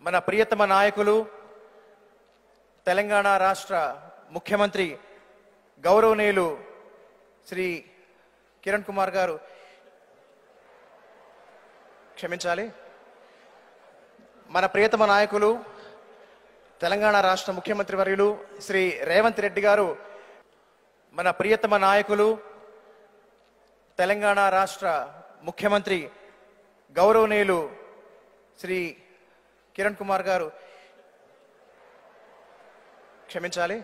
మన ప్రియతమ నాయకులు తెలంగాణ రాష్ట్ర ముఖ్యమంత్రి గౌరవనీయులు శ్రీ కిరణ్ కుమార్ గారు క్షమించాలి మన ప్రియతమ నాయకులు తెలంగాణ రాష్ట్ర ముఖ్యమంత్రి వర్యులు శ్రీ రేవంత్ రెడ్డి గారు మన ప్రియతమ నాయకులు తెలంగాణ రాష్ట్ర ముఖ్యమంత్రి గౌరవనీయులు శ్రీ కిరణ్ కుమార్ గారు క్షమించాలి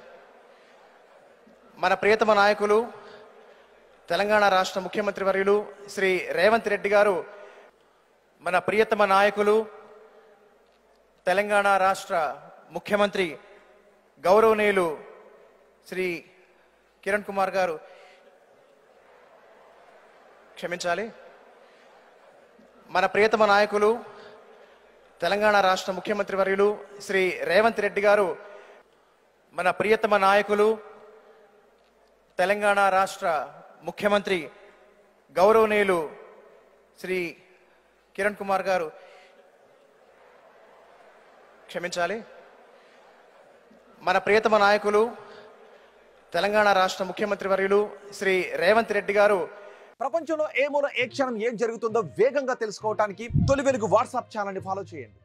మన ప్రియతమ నాయకులు తెలంగాణ రాష్ట్ర ముఖ్యమంత్రి వర్యులు శ్రీ రేవంత్ రెడ్డి గారు మన ప్రియతమ నాయకులు తెలంగాణ రాష్ట్ర ముఖ్యమంత్రి గౌరవనీయులు శ్రీ కిరణ్ కుమార్ గారు క్షమించాలి మన ప్రియతమ నాయకులు తెలంగాణ రాష్ట్ర ముఖ్యమంత్రి వర్యులు శ్రీ రేవంత్ రెడ్డి గారు మన ప్రియతమ నాయకులు తెలంగాణ రాష్ట్ర ముఖ్యమంత్రి గౌరవనీయులు శ్రీ కిరణ్ కుమార్ గారు క్షమించాలి మన ప్రియతమ నాయకులు తెలంగాణ రాష్ట్ర ముఖ్యమంత్రి వర్యులు శ్రీ రేవంత్ రెడ్డి గారు ప్రపంచంలో ఏ మూల ఏ క్షణం ఏం జరుగుతుందో వేగంగా తెలుసుకోవడానికి తొలి వెలుగు వాట్సాప్ ఛానల్ ని ఫాలో చేయండి.